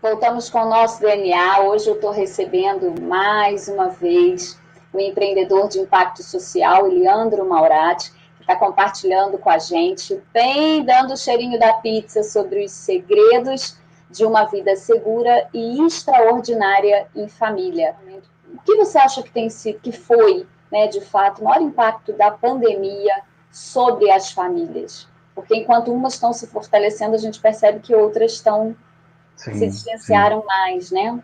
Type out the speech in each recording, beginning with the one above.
Voltamos com o nosso DNA. Hoje eu estou recebendo mais uma vez o empreendedor de impacto social, Leandro Maurati, que está compartilhando com a gente, bem dando o cheirinho da pizza sobre os segredos de uma vida segura e extraordinária em família. O que você acha que tem sido, que foi, né, de fato, o maior impacto da pandemia sobre as famílias? Porque enquanto umas estão se fortalecendo, a gente percebe que outras estão se Sim, sim, distanciaram mais, né?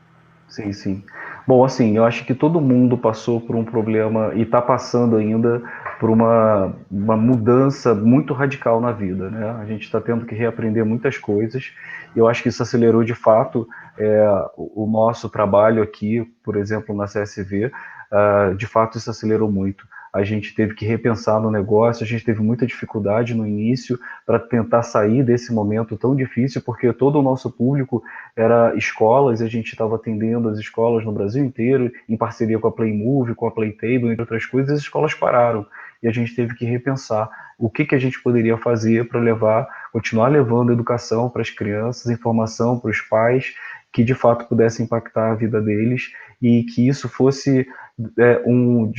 sim, sim. Bom, assim, eu acho que todo mundo passou por um problema e está passando ainda por uma mudança muito radical na vida, né? A gente está tendo que reaprender muitas coisas. E eu acho que isso acelerou de fato o nosso trabalho aqui, por exemplo, na CSV. De fato, isso acelerou muito. A gente teve que repensar no negócio, a gente teve muita dificuldade no início para tentar sair desse momento tão difícil, porque todo o nosso público era escolas, e a gente estava atendendo as escolas no Brasil inteiro, em parceria com a Playmove, com a Playtable, entre outras coisas, e as escolas pararam. E a gente teve que repensar o que a gente poderia fazer para continuar levando educação para as crianças, informação para os pais, que de fato pudesse impactar a vida deles e que isso fosse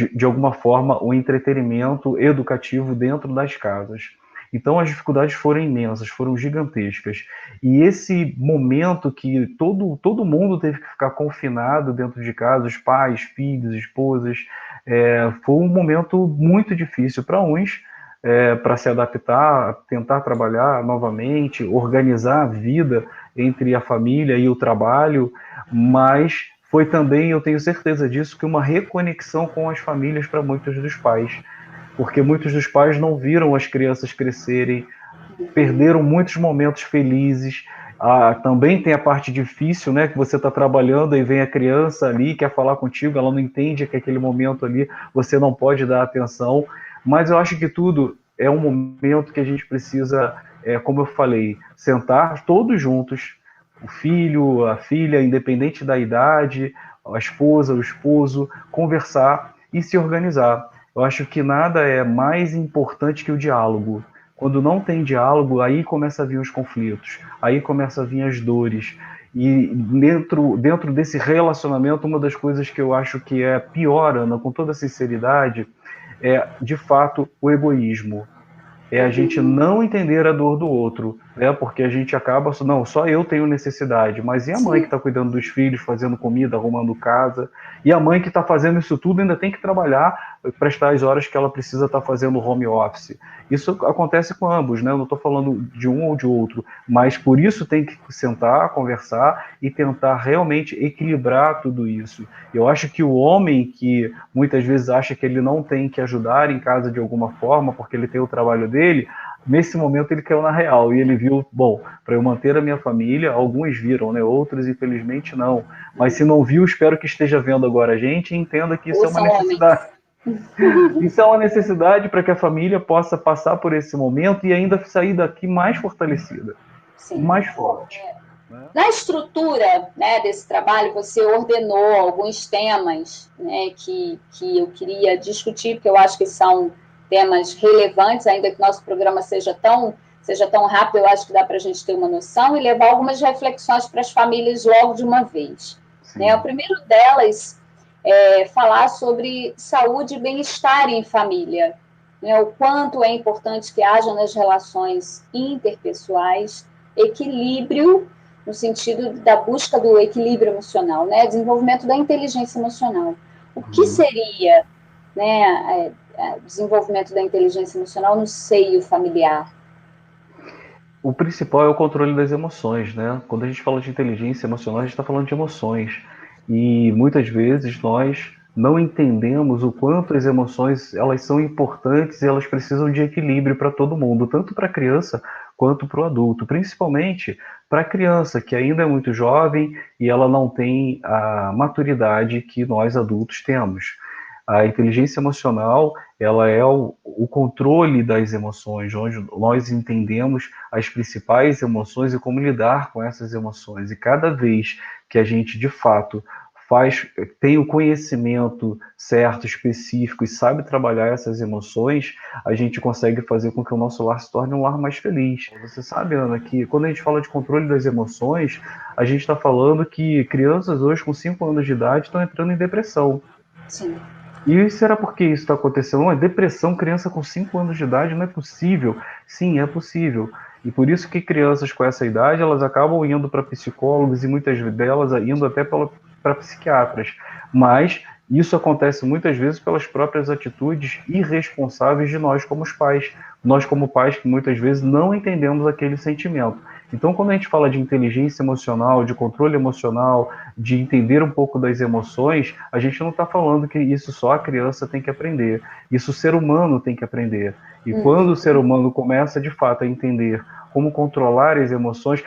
de alguma forma um entretenimento educativo dentro das casas. Então as dificuldades foram imensas, foram gigantescas. E esse momento que todo mundo teve que ficar confinado dentro de casa, os pais, filhos, esposas, foi um momento muito difícil para uns, para se adaptar, tentar trabalhar novamente, organizar a vida entre a família e o trabalho, mas foi também, eu tenho certeza disso, que uma reconexão com as famílias para muitos dos pais, porque muitos dos pais não viram as crianças crescerem, perderam muitos momentos felizes. Também tem a parte difícil, né? Que você está trabalhando e vem a criança ali, quer falar contigo, ela não entende que aquele momento ali você não pode dar atenção. Mas eu acho que tudo é um momento que a gente precisa, como eu falei, sentar todos juntos, o filho, a filha, independente da idade, a esposa, o esposo, conversar e se organizar. Eu acho que nada é mais importante que o diálogo. Quando não tem diálogo, aí começa a vir os conflitos, aí começa a vir as dores. E dentro desse relacionamento, uma das coisas que eu acho que é pior, Ana, com toda sinceridade, é de fato o egoísmo, é a gente não entender a dor do outro, né? Porque a gente acaba, não, só eu tenho necessidade, mas e a mãe que Sim. está cuidando dos filhos, fazendo comida, arrumando casa? E a mãe que está fazendo isso tudo ainda tem que trabalhar, prestar as horas que ela precisa estar fazendo home office. Isso acontece com ambos, né? Eu não estou falando de um ou de outro, mas por isso tem que sentar, conversar e tentar realmente equilibrar tudo isso. Eu acho que o homem que muitas vezes acha que ele não tem que ajudar em casa de alguma forma, porque ele tem o trabalho dele, nesse momento ele caiu na real e ele viu, bom, para eu manter a minha família, alguns viram, né? Outros infelizmente não. Mas se não viu, espero que esteja vendo agora a gente e entenda que isso Ou é uma são necessidade. homens. Isso é uma necessidade para que a família possa passar por esse momento e ainda sair daqui mais fortalecida, Sim. mais forte. Né? Na estrutura, né, desse trabalho, você ordenou alguns temas, né, que eu queria discutir, porque eu acho que são temas relevantes, ainda que nosso programa seja tão rápido, eu acho que dá para a gente ter uma noção e levar algumas reflexões para as famílias logo de uma vez. Né? O Sim. primeiro delas é falar sobre saúde e bem-estar em família, né? O quanto é importante que haja nas relações interpessoais equilíbrio no sentido da busca do equilíbrio emocional, né? Desenvolvimento da inteligência emocional. O que Uhum. seria, né, desenvolvimento da inteligência emocional no seio familiar? O principal é o controle das emoções, né? Quando a gente fala de inteligência emocional, a gente está falando de emoções. E muitas vezes nós não entendemos o quanto as emoções elas são importantes e elas precisam de equilíbrio para todo mundo, tanto para a criança quanto para o adulto, principalmente para a criança, que ainda é muito jovem e ela não tem a maturidade que nós adultos temos. A inteligência emocional, ela é o controle das emoções, onde nós entendemos as principais emoções e como lidar com essas emoções. E cada vez que a gente, de fato, tem o conhecimento certo, específico e sabe trabalhar essas emoções, a gente consegue fazer com que o nosso lar se torne um lar mais feliz. Você sabe, Ana, que quando a gente fala de controle das emoções, a gente está falando que crianças hoje com 5 anos de idade estão entrando em depressão. Sim. E será por que isso está acontecendo? Uma depressão, criança com 5 anos de idade, não é possível. Sim, é possível. E por isso que crianças com essa idade, elas acabam indo para psicólogos e muitas delas indo até para psiquiatras. Mas isso acontece muitas vezes pelas próprias atitudes irresponsáveis de nós como os pais. Nós como pais que muitas vezes não entendemos aquele sentimento. Então, quando a gente fala de inteligência emocional, de controle emocional, de entender um pouco das emoções, a gente não está falando que isso só a criança tem que aprender. Isso o ser humano tem que aprender. E quando o ser humano começa, de fato, a entender como controlar as emoções,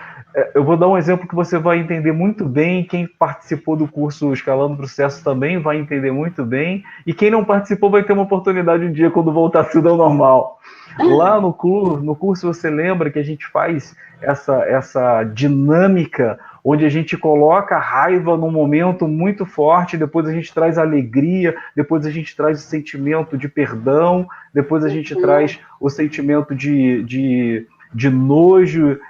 eu vou dar um exemplo que você vai entender muito bem, quem participou do curso Escalando para o Sucesso também vai entender muito bem, e quem não participou vai ter uma oportunidade um dia quando voltar tudo ao normal. Lá no curso você lembra que a gente faz essa dinâmica onde a gente coloca a raiva num momento muito forte, depois a gente traz a alegria, depois a gente traz o sentimento de perdão, depois a gente traz o sentimento de nojo,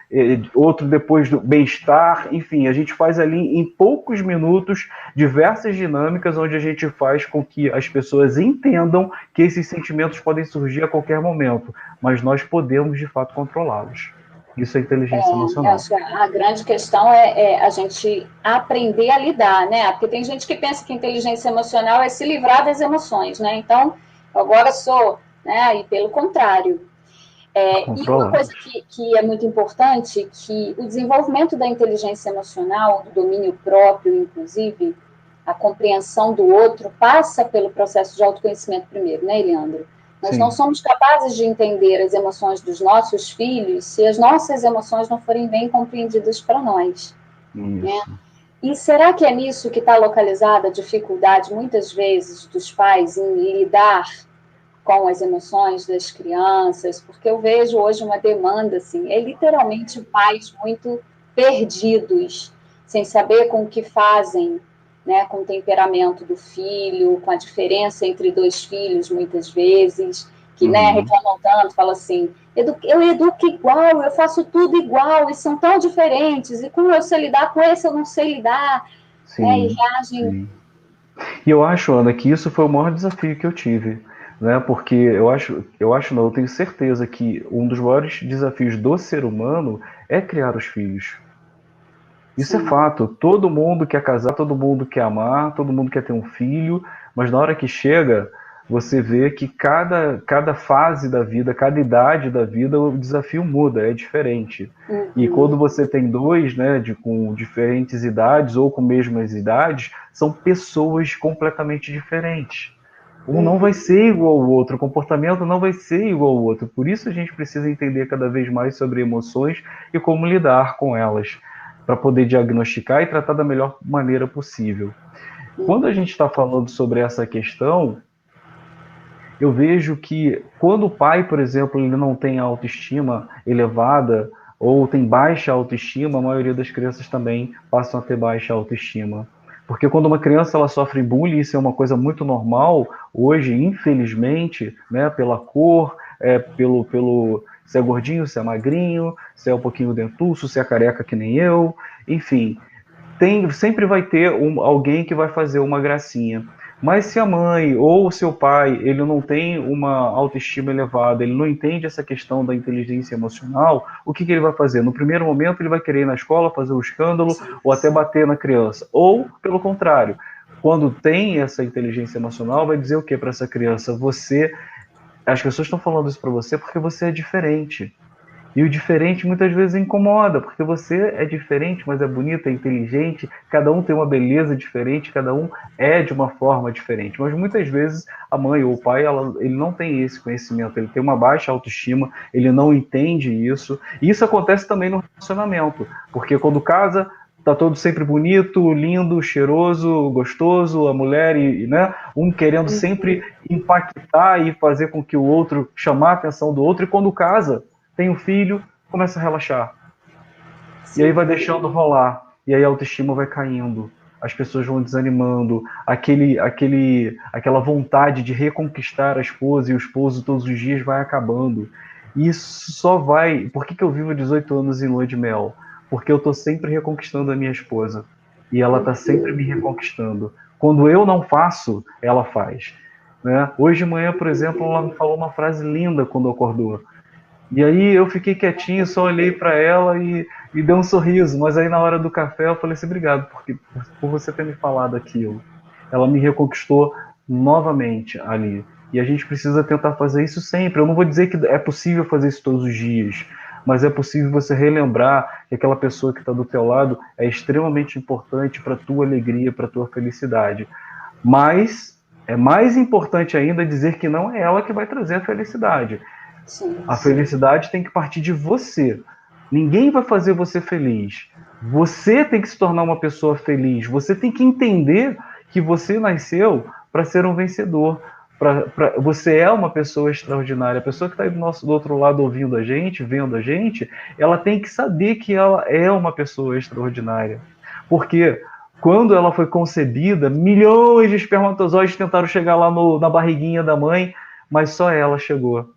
outro depois do bem-estar, enfim, a gente faz ali em poucos minutos diversas dinâmicas onde a gente faz com que as pessoas entendam que esses sentimentos podem surgir a qualquer momento, mas nós podemos de fato controlá-los. Isso é inteligência Eu emocional. acho que a grande questão é a gente aprender a lidar, né? Porque tem gente que pensa que inteligência emocional é se livrar das emoções, né? Então, eu agora sou, né? E pelo contrário. E uma coisa Controlá-los. que é muito importante, que o desenvolvimento da inteligência emocional, do domínio próprio, inclusive, a compreensão do outro, passa pelo processo de autoconhecimento primeiro, né, Eliandro? Nós não Sim, somos capazes de entender as emoções dos nossos filhos se as nossas emoções não forem bem compreendidas para nós, né? isso. E será que é nisso que está localizada a dificuldade, muitas vezes, dos pais em lidar com as emoções das crianças? Porque eu vejo hoje uma demanda, assim, é literalmente pais muito perdidos, sem saber com o que fazem, né, com o temperamento do filho, com a diferença entre dois filhos, muitas vezes, que, né, Uhum. reclamam tanto, falam assim, eu educo igual, eu faço tudo igual, e são tão diferentes, e como eu sei lidar com esse, eu não sei lidar, né, e Sim, reagem. sim. E eu acho, Ana, que isso foi o maior desafio que eu tive, né? Porque não, eu tenho certeza que um dos maiores desafios do ser humano é criar os filhos. Isso é Sim. fato. Todo mundo quer casar, todo mundo quer amar, todo mundo quer ter um filho, mas na hora que chega, você vê que cada fase da vida, cada idade da vida, o desafio muda, é diferente. E quando você tem dois, né, com diferentes idades ou com mesmas idades, são pessoas completamente diferentes. Um não vai ser igual ao outro, o comportamento não vai ser igual ao outro. Por isso a gente precisa entender cada vez mais sobre emoções e como lidar com elas, para poder diagnosticar e tratar da melhor maneira possível. Quando a gente está falando sobre essa questão, eu vejo que quando o pai, por exemplo, ele não tem autoestima elevada ou tem baixa autoestima, a maioria das crianças também passam a ter baixa autoestima. Porque quando uma criança ela sofre bullying, isso é uma coisa muito normal hoje, infelizmente, né, pela cor, pelo se é gordinho, se é magrinho, se é um pouquinho dentuço, se é careca que nem eu, enfim, sempre vai ter alguém que vai fazer uma gracinha. Mas se a mãe ou o seu pai ele não tem uma autoestima elevada, ele não entende essa questão da inteligência emocional, o que ele vai fazer? No primeiro momento ele vai querer ir na escola fazer um escândalo ou até bater na criança. Ou, pelo contrário, quando tem essa inteligência emocional, vai dizer o que para essa criança? As pessoas estão falando isso para você porque você é diferente. E o diferente muitas vezes incomoda, porque você é diferente, mas é bonito, é inteligente, cada um tem uma beleza diferente, cada um é de uma forma diferente. Mas muitas vezes a mãe ou o pai, ele não tem esse conhecimento, ele tem uma baixa autoestima, ele não entende isso. E isso acontece também no relacionamento, porque quando casa, tá todo sempre bonito, lindo, cheiroso, gostoso, a mulher né, um querendo sempre impactar e fazer com que o outro chamar a atenção do outro, e quando casa, tem um filho, começa a relaxar. E aí vai deixando rolar. E aí a autoestima vai caindo. as pessoas vão desanimando, aquela vontade de reconquistar a esposa e o esposo todos os dias vai acabando. E isso só vai... Por que eu vivo 18 anos em lua de mel? Porque eu estou sempre reconquistando a minha esposa. E ela está sempre me reconquistando. Quando eu não faço, ela faz. Né? Hoje de manhã, por exemplo, ela me falou uma frase linda quando acordou. E aí eu fiquei quietinho, só olhei para ela e dei um sorriso. Mas aí na hora do café eu falei assim, obrigado por você ter me falado aquilo. Ela me reconquistou novamente ali. E a gente precisa tentar fazer isso sempre. Eu não vou dizer que é possível fazer isso todos os dias, mas é possível você relembrar que aquela pessoa que está do teu lado é extremamente importante para a tua alegria, para a tua felicidade. Mas é mais importante ainda dizer que não é ela que vai trazer a felicidade. Sim. A felicidade tem que partir de você. Ninguém vai fazer você feliz. Você tem que se tornar uma pessoa feliz. Você tem que entender que você nasceu para ser um vencedor. Você é uma pessoa extraordinária. A pessoa que está aí do outro lado ouvindo a gente, vendo a gente, ela tem que saber que ela é uma pessoa extraordinária. Porque quando ela foi concebida, milhões de espermatozoides tentaram chegar lá na barriguinha da mãe, mas só ela chegou.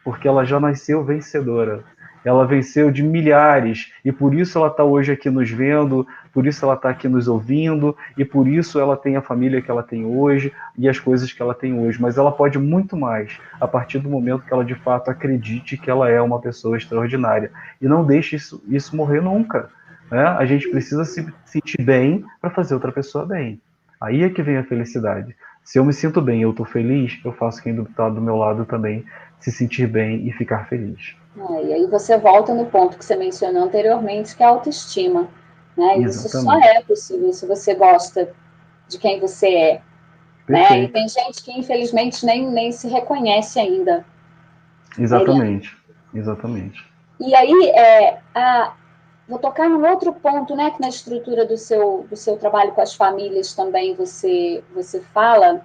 Porque ela já nasceu vencedora. Ela venceu de milhares, e por isso ela está hoje aqui nos vendo, por isso ela está aqui nos ouvindo, e por isso ela tem a família que ela tem hoje, e as coisas que ela tem hoje. Mas ela pode muito mais, a partir do momento que ela de fato acredite que ela é uma pessoa extraordinária. E não deixe isso morrer nunca. Né? A gente precisa se sentir bem para fazer outra pessoa bem. Aí é que vem a felicidade. Se eu me sinto bem e eu estou feliz, eu faço quem está do meu lado também se sentir bem e ficar feliz. E aí você volta no ponto que você mencionou anteriormente, que é a autoestima. Né? Isso só Exatamente. é possível se você gosta de quem você é. Né? E Perfeito. tem gente que, infelizmente, nem se reconhece ainda. Exatamente. Exatamente. E aí, vou tocar num outro ponto, né, que na estrutura do seu trabalho com as famílias também você fala,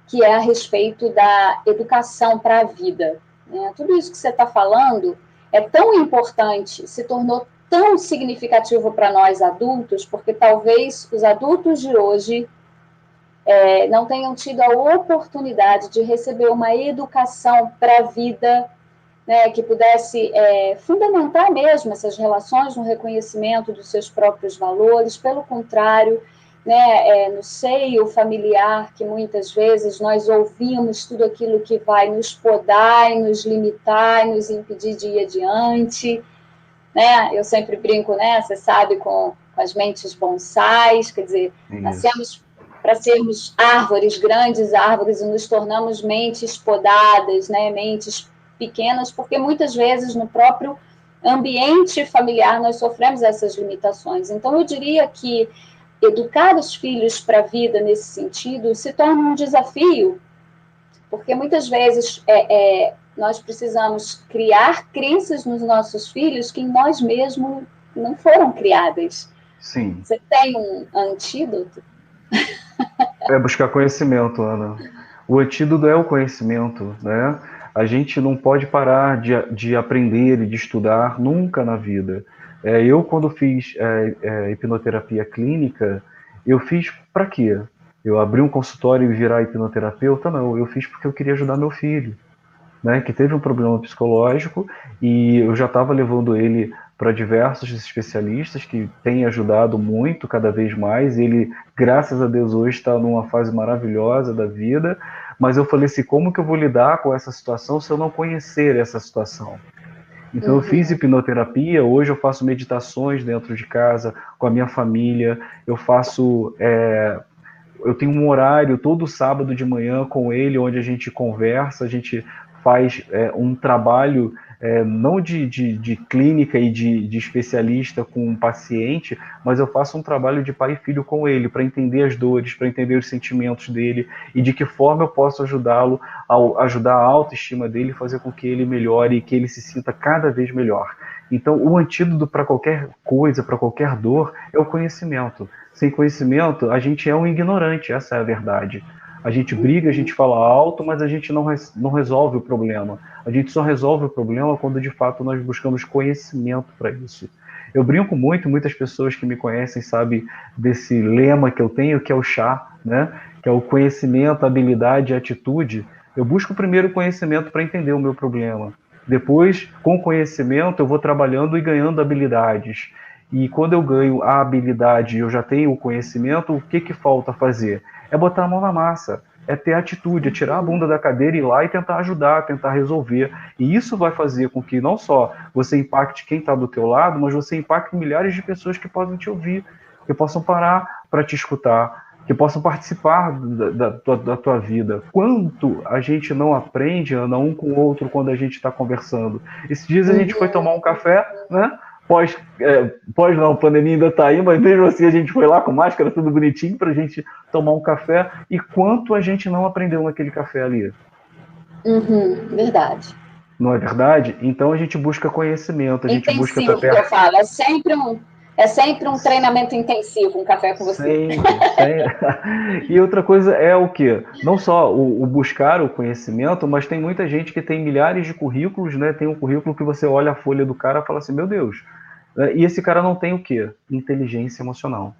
que é a respeito da educação para a vida. Né? Tudo isso que você está falando é tão importante, se tornou tão significativo para nós adultos, porque talvez os adultos de hoje não tenham tido a oportunidade de receber uma educação para a vida, né, que pudesse fundamentar mesmo essas relações no reconhecimento dos seus próprios valores. Pelo contrário, né, no seio familiar, que muitas vezes nós ouvimos tudo aquilo que vai nos podar e nos limitar e nos impedir de ir adiante. Né? Eu sempre brinco, né, você sabe, com as mentes bonsais, quer dizer, Isso. nascemos para sermos árvores, grandes árvores, e nos tornamos mentes podadas, né, mentes pequenas, porque muitas vezes no próprio ambiente familiar nós sofremos essas limitações. Então, eu diria que educar os filhos para a vida nesse sentido se torna um desafio, porque muitas vezes nós precisamos criar crenças nos nossos filhos que em nós mesmos não foram criadas. Sim. Você tem um antídoto? É buscar conhecimento, Ana. O antídoto é o conhecimento, né? A gente não pode parar de aprender e de estudar nunca na vida. Eu, quando fiz hipnoterapia clínica, eu fiz para quê? Eu abri um consultório e virar hipnoterapeuta? Não, eu fiz porque eu queria ajudar meu filho. Né, que teve um problema psicológico e eu já estava levando ele para diversos especialistas que têm ajudado muito cada vez mais. E ele, graças a Deus, hoje está numa fase maravilhosa da vida. Mas eu falei assim, como que eu vou lidar com essa situação se eu não conhecer essa situação? Então eu fiz hipnoterapia, hoje eu faço meditações dentro de casa, com a minha família, eu tenho um horário todo sábado de manhã com ele, onde a gente conversa, a gente faz um trabalho não de clínica e de especialista com um paciente, mas eu faço um trabalho de pai e filho com ele, para entender as dores, para entender os sentimentos dele e de que forma eu posso ajudá-lo, ajudar a autoestima dele, fazer com que ele melhore e que ele se sinta cada vez melhor. Então, o antídoto para qualquer coisa, para qualquer dor, é o conhecimento. Sem conhecimento, a gente é um ignorante, essa é a verdade. A gente briga, a gente fala alto, mas a gente não resolve o problema. A gente só resolve o problema quando de fato nós buscamos conhecimento para isso. Eu brinco muito, muitas pessoas que me conhecem sabem desse lema que eu tenho, que é o chá, né? Que é o conhecimento, habilidade e atitude. Eu busco primeiro o conhecimento para entender o meu problema. Depois, com o conhecimento, eu vou trabalhando e ganhando habilidades. E quando eu ganho a habilidade e eu já tenho o conhecimento, o que falta fazer? É botar a mão na massa, é ter atitude, é tirar a bunda da cadeira e ir lá e tentar ajudar, tentar resolver. E isso vai fazer com que não só você impacte quem está do teu lado, mas você impacte milhares de pessoas que podem te ouvir, que possam parar para te escutar, que possam participar da tua vida. Quanto a gente não aprende, Ana, um com o outro quando a gente está conversando. Esses dias a gente foi tomar um café, né? Pós não, a pandemia ainda está aí, mas mesmo assim a gente foi lá com máscara, tudo bonitinho, para a gente tomar um café. E quanto a gente não aprendeu naquele café ali? Verdade. Não é verdade? Então a gente busca conhecimento, a gente busca estar Intensivo, que eu perto. falo. É sempre um treinamento intensivo, um café com você. Sempre, sempre. E outra coisa é o quê? Não só o buscar o conhecimento, mas tem muita gente que tem milhares de currículos, né? Tem um currículo que você olha a folha do cara e fala assim, meu Deus. E esse cara não tem o quê? Inteligência emocional.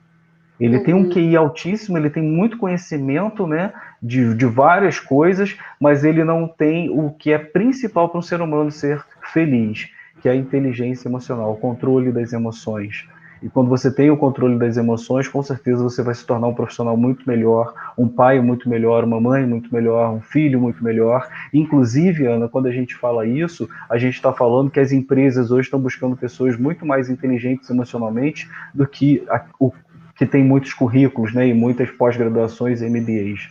Ele tem um QI altíssimo, ele tem muito conhecimento, né, de várias coisas, mas ele não tem o que é principal para um ser humano ser feliz, que é a inteligência emocional, o controle das emoções. E quando você tem o controle das emoções, com certeza você vai se tornar um profissional muito melhor, um pai muito melhor, uma mãe muito melhor, um filho muito melhor. Inclusive, Ana, quando a gente fala isso, a gente está falando que as empresas hoje estão buscando pessoas muito mais inteligentes emocionalmente do que o que tem muitos currículos, né, e muitas pós-graduações e MBAs.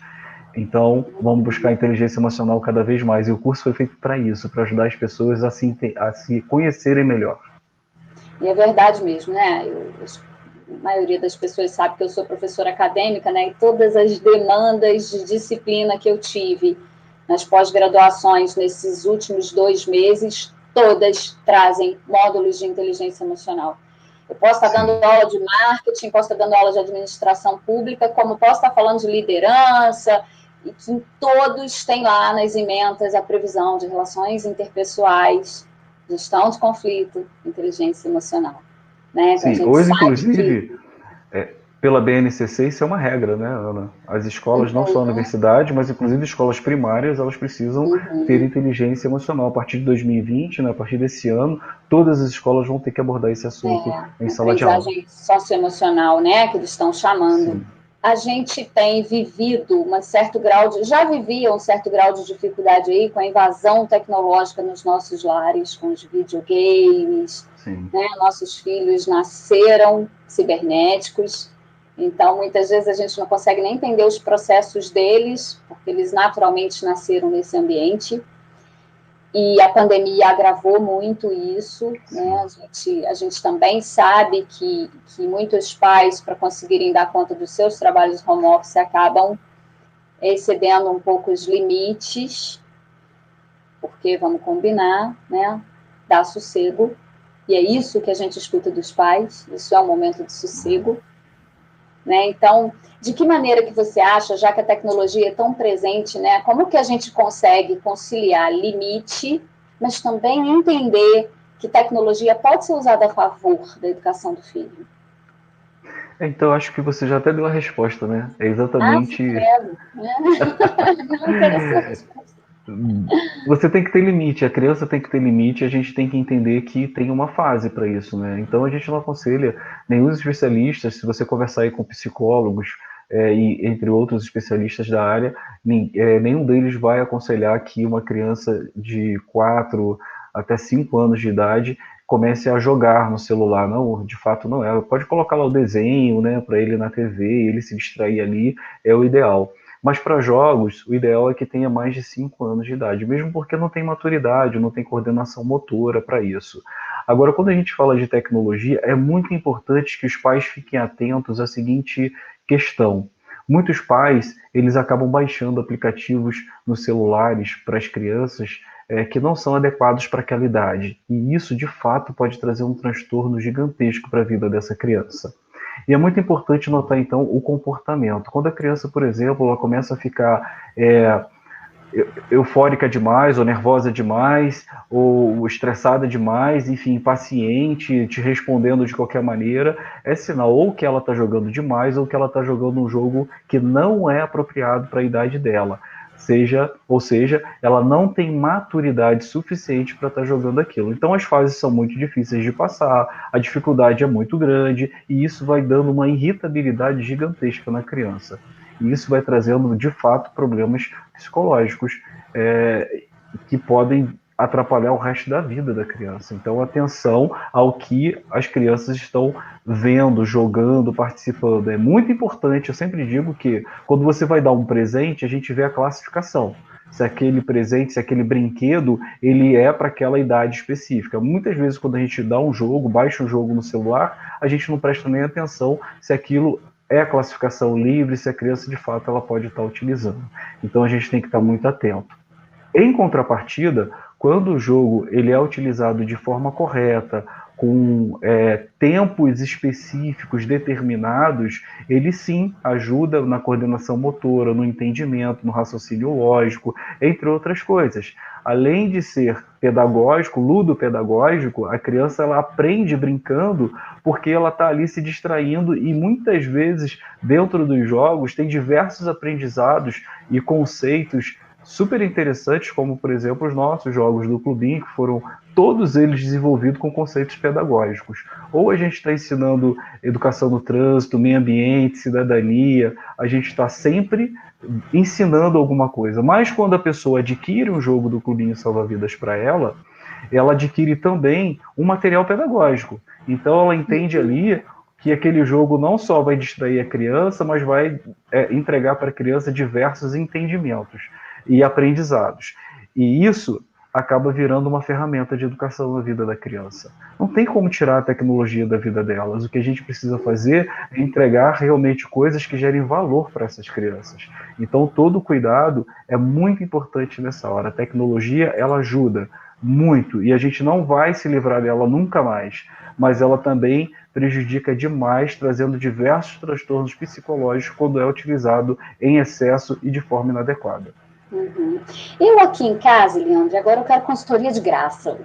Então, vamos buscar a inteligência emocional cada vez mais. E o curso foi feito para isso, para ajudar as pessoas a se conhecerem melhor. E é verdade mesmo, né? A maioria das pessoas sabe que eu sou professora acadêmica, né? E todas as demandas de disciplina que eu tive nas pós-graduações nesses últimos 2 meses, todas trazem módulos de inteligência emocional. Eu posso estar dando aula de marketing, posso estar dando aula de administração pública, como posso estar falando de liderança, e que em todos tem lá nas ementas a previsão de relações interpessoais, gestão de conflito, inteligência emocional. Né? Então a Sim, gente hoje, sabe que inclusive, pela BNCC, isso é uma regra, né, Ana? As escolas, não só a universidade, mas inclusive escolas primárias, elas precisam ter inteligência emocional. A partir de 2020, né, a partir desse ano, todas as escolas vão ter que abordar esse assunto em sala de aula. aprendizagem socioemocional, né, que eles estão chamando. Sim. A gente tem vivido já vivia um certo grau de dificuldade aí com a invasão tecnológica nos nossos lares, com os videogames, Sim. né? Nossos filhos nasceram cibernéticos, então muitas vezes a gente não consegue nem entender os processos deles, porque eles naturalmente nasceram nesse ambiente. E a pandemia agravou muito isso, né? A gente também sabe que muitos pais, para conseguirem dar conta dos seus trabalhos home office, acabam excedendo um pouco os limites, porque, vamos combinar, né? Dá sossego, e é isso que a gente escuta dos pais, isso é um momento de sossego, né? Então, de que maneira que você acha, já que a tecnologia é tão presente, né? Como que a gente consegue conciliar limite, mas também entender que tecnologia pode ser usada a favor da educação do filho? Então, acho que você já até deu a resposta, né? É Ah, exatamente. credo. Não quero ser a resposta. Você tem que ter limite, a criança tem que ter limite, a gente tem que entender que tem uma fase para isso, né? Então a gente não aconselha nenhum especialista, se você conversar aí com psicólogos e entre outros especialistas da área, nenhum deles vai aconselhar que uma criança de 4 até 5 anos de idade comece a jogar no celular. Não, de fato não é. Pode colocar lá o desenho, né, para ele na TV, ele se distrair ali, é o ideal. Mas para jogos, o ideal é que tenha mais de 5 anos de idade, mesmo porque não tem maturidade, não tem coordenação motora para isso. Agora, quando a gente fala de tecnologia, é muito importante que os pais fiquem atentos à seguinte questão. Muitos pais, eles acabam baixando aplicativos nos celulares para as crianças que não são adequados para aquela idade. E isso, de fato, pode trazer um transtorno gigantesco para a vida dessa criança. E é muito importante notar, então, o comportamento. Quando a criança, por exemplo, ela começa a ficar eufórica demais, ou nervosa demais, ou estressada demais, enfim, impaciente, te respondendo de qualquer maneira, é sinal ou que ela está jogando demais, ou que ela está jogando um jogo que não é apropriado para a idade dela. Ou seja, ela não tem maturidade suficiente para estar jogando aquilo. Então as fases são muito difíceis de passar, a dificuldade é muito grande, e isso vai dando uma irritabilidade gigantesca na criança. E isso vai trazendo, de fato, problemas psicológicos que podem atrapalhar o resto da vida da criança. Então, atenção ao que as crianças estão vendo, jogando, participando. É muito importante, eu sempre digo que quando você vai dar um presente, a gente vê a classificação. Se aquele presente, se aquele brinquedo, ele é para aquela idade específica. Muitas vezes, quando a gente dá um jogo, baixa um jogo no celular, a gente não presta nem atenção se aquilo é a classificação livre, se a criança de fato ela pode estar utilizando. Então a gente tem que estar muito atento. Em contrapartida, quando o jogo ele é utilizado de forma correta, com tempos específicos determinados, ele sim ajuda na coordenação motora, no entendimento, no raciocínio lógico, entre outras coisas. Além de ser pedagógico, ludopedagógico, a criança ela aprende brincando porque ela está ali se distraindo e muitas vezes dentro dos jogos tem diversos aprendizados e conceitos super interessantes, como, por exemplo, os nossos jogos do Clubinho, que foram todos eles desenvolvidos com conceitos pedagógicos. Ou a gente está ensinando educação no trânsito, meio ambiente, cidadania, a gente está sempre ensinando alguma coisa. Mas quando a pessoa adquire um jogo do Clubinho Salva-Vidas para ela adquire também um material pedagógico. Então ela entende ali que aquele jogo não só vai distrair a criança, mas vai entregar para a criança diversos entendimentos e aprendizados. E isso acaba virando uma ferramenta de educação na vida da criança. Não tem como tirar a tecnologia da vida delas. O que a gente precisa fazer é entregar realmente coisas que gerem valor para essas crianças. Então, todo cuidado é muito importante nessa hora. A tecnologia, ela ajuda muito, e a gente não vai se livrar dela nunca mais, mas ela também prejudica demais, trazendo diversos transtornos psicológicos quando é utilizado em excesso e de forma inadequada. Uhum. Eu aqui em casa, Leandro, agora eu quero consultoria de graça.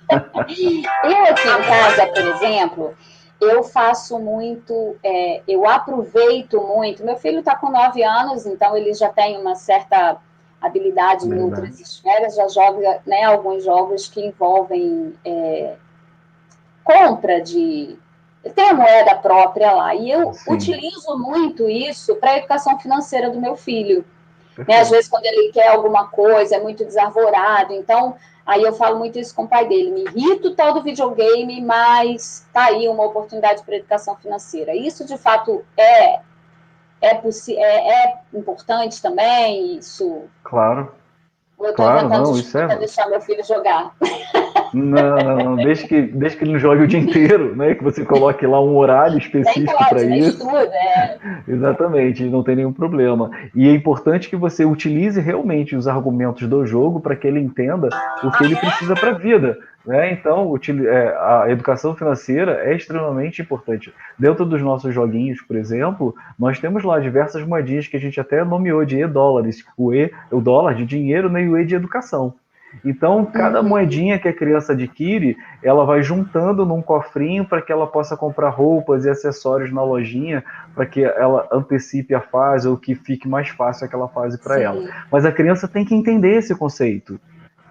Eu aqui em casa, por exemplo, eu faço muito, eu aproveito muito. Meu filho está com 9 anos, então ele já tem uma certa habilidade em outras esferas, já joga, né, alguns jogos que envolvem compra de... Tem a moeda própria lá, e eu utilizo muito isso para a educação financeira do meu filho. Né? Às vezes, quando ele quer alguma coisa, é muito desarvorado. Então, aí eu falo muito isso com o pai dele. Me irrita o tal do videogame, mas tá aí uma oportunidade para educação financeira. Isso, de fato, é importante também? Isso? Claro. Ou eu estou inventando desculpa para deixar meu filho jogar? Não. Desde que ele não jogue o dia inteiro, né? Que você coloque lá um horário específico para isso. Estuda, Exatamente, não tem nenhum problema. E é importante que você utilize realmente os argumentos do jogo para que ele entenda o que ele precisa para a vida. Né? Então, a educação financeira é extremamente importante. Dentro dos nossos joguinhos, por exemplo, nós temos lá diversas moedinhas que a gente até nomeou de e-dólares. O dólar de dinheiro, né, e o e de educação. Então, cada moedinha que a criança adquire, ela vai juntando num cofrinho para que ela possa comprar roupas e acessórios na lojinha, para que ela antecipe a fase ou que fique mais fácil aquela fase para ela. Mas a criança tem que entender esse conceito.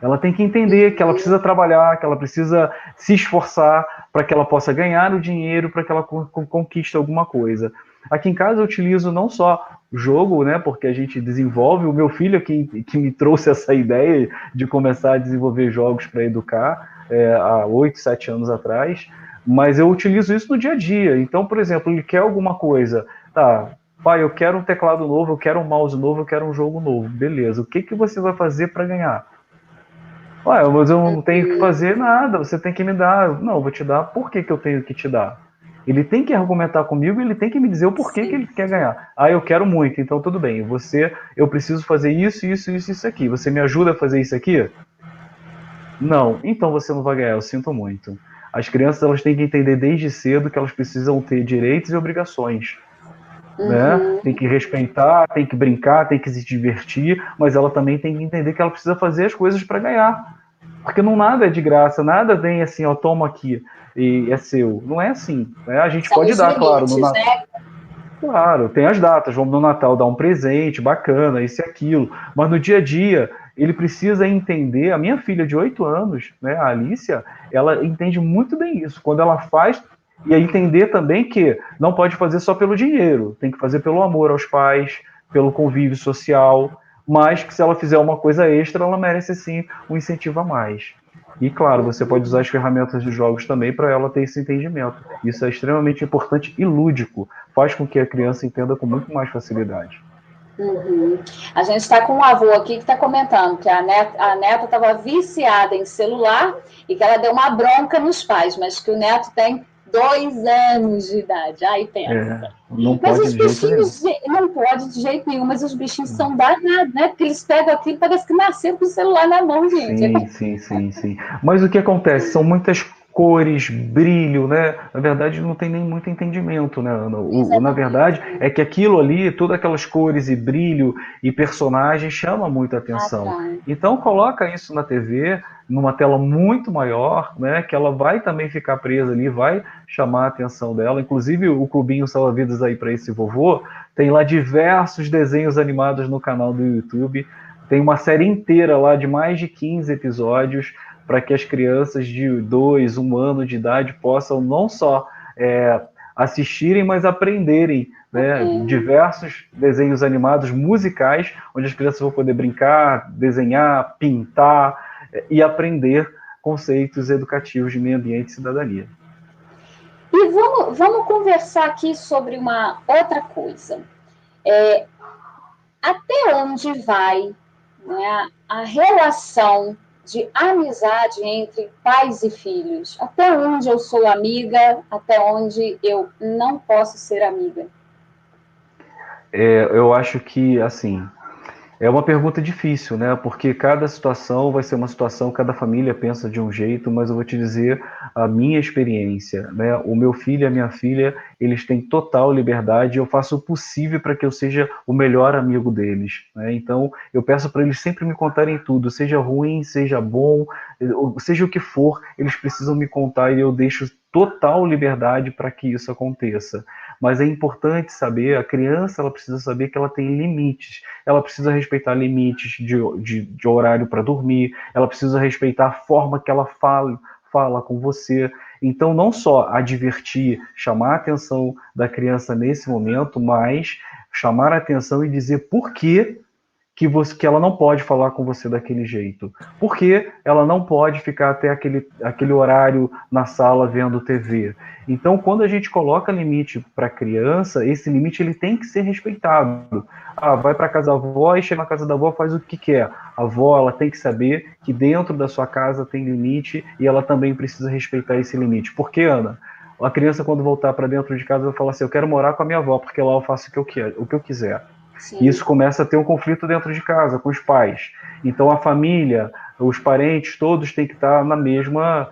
Ela tem que entender que ela precisa trabalhar, que ela precisa se esforçar para que ela possa ganhar o dinheiro, para que ela conquiste alguma coisa. Aqui em casa eu utilizo não só jogo, né, porque a gente desenvolve, o meu filho que me trouxe essa ideia de começar a desenvolver jogos para educar há 8, 7 anos atrás, mas eu utilizo isso no dia a dia. Então, por exemplo, ele quer alguma coisa, tá, pai, eu quero um teclado novo, eu quero um mouse novo, eu quero um jogo novo, beleza, o que você vai fazer para ganhar? Ué, mas eu não tenho que fazer nada, você tem que me dar. Não, eu vou te dar, por que eu tenho que te dar? Ele tem que argumentar comigo, ele tem que me dizer o porquê que ele quer ganhar. Ah, eu quero muito, então tudo bem. Eu preciso fazer isso aqui. Você me ajuda a fazer isso aqui? Não, então você não vai ganhar, eu sinto muito. As crianças elas têm que entender desde cedo que elas precisam ter direitos e obrigações, né? Tem que respeitar, tem que brincar, tem que se divertir, mas ela também tem que entender que ela precisa fazer as coisas para ganhar. Porque não nada é de graça, nada vem assim, ó, toma aqui e é seu. Não é assim, né? A gente São pode os dar, claro, no limites, Natal. né? Claro, tem as datas, vamos no Natal dar um presente, bacana, isso e aquilo. Mas no dia a dia, ele precisa entender. A minha filha de 8 anos, né, a Alicia, ela entende muito bem isso. Quando ela faz, e aí entender também que não pode fazer só pelo dinheiro, tem que fazer pelo amor aos pais, pelo convívio social, mas que se ela fizer uma coisa extra, ela merece sim um incentivo a mais. E claro, você pode usar as ferramentas dos jogos também para ela ter esse entendimento. Isso é extremamente importante e lúdico, faz com que a criança entenda com muito mais facilidade. Uhum. A gente está com um avô aqui que está comentando que a neta estava viciada em celular e que ela deu uma bronca nos pais, mas que o neto tem 2 anos de idade. Aí pensa. Não Mas pode os de jeito nenhum. bichinhos, não pode de jeito nenhum, mas os bichinhos são danados, né? Porque eles pegam aquilo, parece que nasceram com o celular na mão, gente. Sim, sim, sim, sim. Mas o que acontece? São muitas cores, brilho, né? Na verdade, não tem nem muito entendimento, né, Ana? Na verdade, Exatamente. é que aquilo ali, todas aquelas cores e brilho e personagens chama muita atenção. Atrai. Então, coloca isso na TV, numa tela muito maior, né? Que ela vai também ficar presa ali, vai chamar a atenção dela. Inclusive, o Clubinho Salva-Vidas aí para esse vovô tem lá diversos desenhos animados no canal do YouTube. Tem uma série inteira lá de mais de 15 episódios para que as crianças de 2, 1 ano de idade possam não só assistirem, mas aprenderem, né, diversos desenhos animados musicais, onde as crianças vão poder brincar, desenhar, pintar e aprender conceitos educativos de meio ambiente e cidadania. E vamos conversar aqui sobre uma outra coisa. Até onde vai, né, a relação de amizade entre pais e filhos? Até onde eu sou amiga, até onde eu não posso ser amiga? Eu acho que, assim, é uma pergunta difícil, né? Porque cada situação vai ser uma situação, cada família pensa de um jeito, mas eu vou te dizer a minha experiência, né? O meu filho e a minha filha, eles têm total liberdade e eu faço o possível para que eu seja o melhor amigo deles, né? Então, eu peço para eles sempre me contarem tudo, seja ruim, seja bom, seja o que for, eles precisam me contar e eu deixo total liberdade para que isso aconteça. Mas é importante saber, a criança ela precisa saber que ela tem limites, ela precisa respeitar limites de horário para dormir, ela precisa respeitar a forma que ela fala com você. Então, não só advertir, chamar a atenção da criança nesse momento, mas chamar a atenção e dizer por que ela não pode falar com você daquele jeito. Porque ela não pode ficar até aquele horário na sala vendo TV. Então, quando a gente coloca limite para a criança, esse limite ele tem que ser respeitado. Ah, vai para casa da avó e chega na casa da avó, faz o que quer. A avó ela tem que saber que dentro da sua casa tem limite e ela também precisa respeitar esse limite. Porque, Ana, a criança, quando voltar para dentro de casa, vai falar assim: eu quero morar com a minha avó, porque lá eu faço o que eu quiser. E Sim. isso começa a ter um conflito dentro de casa, com os pais. Então a família, os parentes, todos têm que estar na mesma,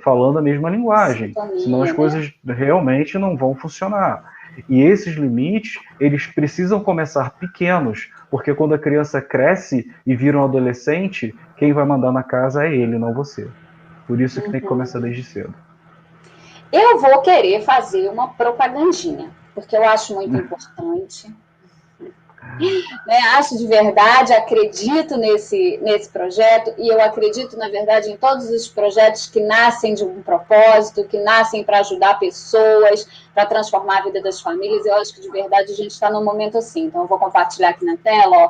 falando a mesma linguagem, senão as Sintonia, né? coisas realmente não vão funcionar. E esses limites, eles precisam começar pequenos, porque quando a criança cresce e vira um adolescente, quem vai mandar na casa é ele, não você. Por isso que tem que começar desde cedo. Eu vou querer fazer uma propagandinha, porque eu acho muito importante. Né? Acho de verdade, acredito nesse projeto e eu acredito, na verdade, em todos os projetos que nascem de um propósito, que nascem para ajudar pessoas, para transformar a vida das famílias. Eu acho que, de verdade, a gente está num momento assim. Então, eu vou compartilhar aqui na tela, ó,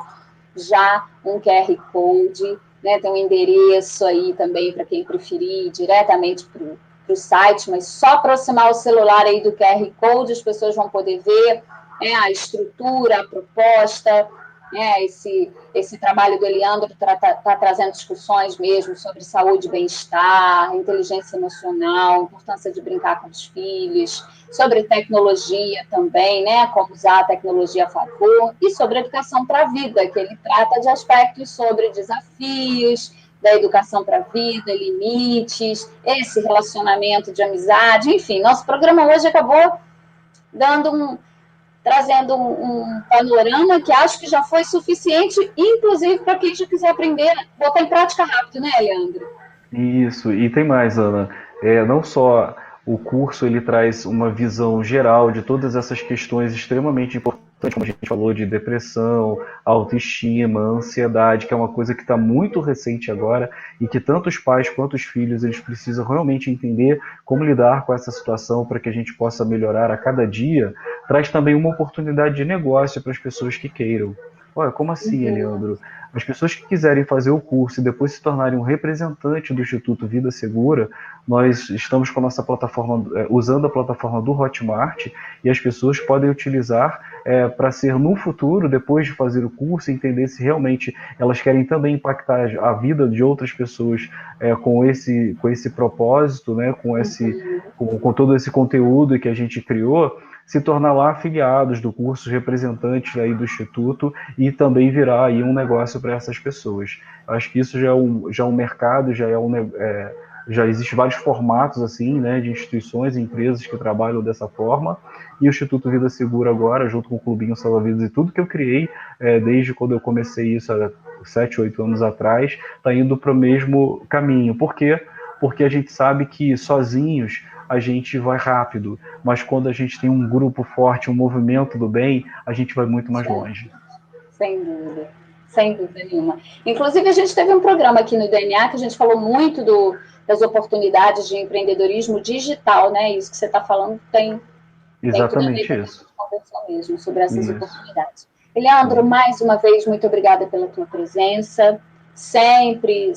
já um QR Code, né? Tem um endereço aí também para quem preferir ir diretamente para o site, mas só aproximar o celular aí do QR Code, as pessoas vão poder ver a estrutura, a proposta, esse trabalho do Eliandro está trazendo discussões mesmo sobre saúde e bem-estar, inteligência emocional, importância de brincar com os filhos, sobre tecnologia também, né, como usar a tecnologia a favor, e sobre educação para a vida, que ele trata de aspectos sobre desafios, da educação para a vida, limites, esse relacionamento de amizade, enfim, nosso programa hoje acabou trazendo um panorama que acho que já foi suficiente, inclusive para quem já quiser aprender, botar em prática rápido, né, Leandro? Isso, e tem mais, Ana. Não só o curso ele traz uma visão geral de todas essas questões extremamente importantes, como a gente falou, de depressão, autoestima, ansiedade, que é uma coisa que está muito recente agora e que tanto os pais quanto os filhos eles precisam realmente entender como lidar com essa situação para que a gente possa melhorar a cada dia. Traz também uma oportunidade de negócio para as pessoas que queiram. Olha, como assim, Leandro? As pessoas que quiserem fazer o curso e depois se tornarem um representante do Instituto Vida Segura, nós estamos com a nossa plataforma, usando a plataforma do Hotmart, e as pessoas podem utilizar para ser no futuro, depois de fazer o curso, entender se realmente elas querem também impactar a vida de outras pessoas com esse propósito, né, com todo esse conteúdo que a gente criou, se tornar lá afiliados do curso, representantes aí do Instituto e também virar aí um negócio para essas pessoas. Acho que isso já é um mercado, já existe vários formatos assim, né, de instituições e empresas que trabalham dessa forma, e o Instituto Vida Segura agora, junto com o Clubinho Salva-Vidas e tudo que eu criei desde quando eu comecei isso há 7, 8 anos atrás, está indo para o mesmo caminho. Por quê? Porque a gente sabe que sozinhos a gente vai rápido, mas quando a gente tem um grupo forte, um movimento do bem, a gente vai muito mais longe. Sem dúvida nenhuma. Inclusive, a gente teve um programa aqui no DNA que a gente falou muito das oportunidades de empreendedorismo digital, né? Isso que você está falando tem tudo a ver com o que a gente conversou mesmo, sobre essas oportunidades. Leandro, mais uma vez, muito obrigada pela tua presença, sempre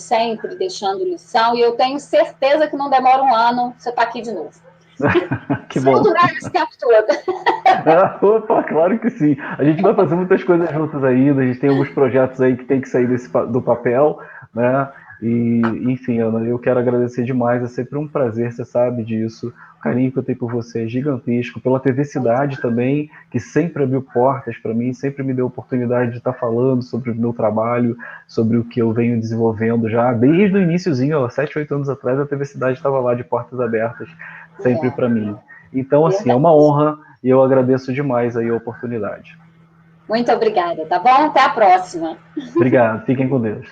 deixando lição, e eu tenho certeza que não demora um ano, você está aqui de novo. Que bom. Durar esse tempo todo. Opa, claro que sim. A gente vai fazer muitas coisas juntas ainda, a gente tem alguns projetos aí que tem que sair do papel, né? E, enfim, Ana, eu quero agradecer demais, é sempre um prazer, você sabe disso. O carinho que eu tenho por você é gigantesco, pela TV Cidade também, que sempre abriu portas para mim, sempre me deu oportunidade de estar falando sobre o meu trabalho, sobre o que eu venho desenvolvendo já, desde o iniciozinho, 7, 8 anos atrás, a TV Cidade estava lá de portas abertas, sempre para mim. Então, assim, é uma honra e eu agradeço demais aí a oportunidade. Muito obrigada, tá bom? Até a próxima. Obrigado, fiquem com Deus.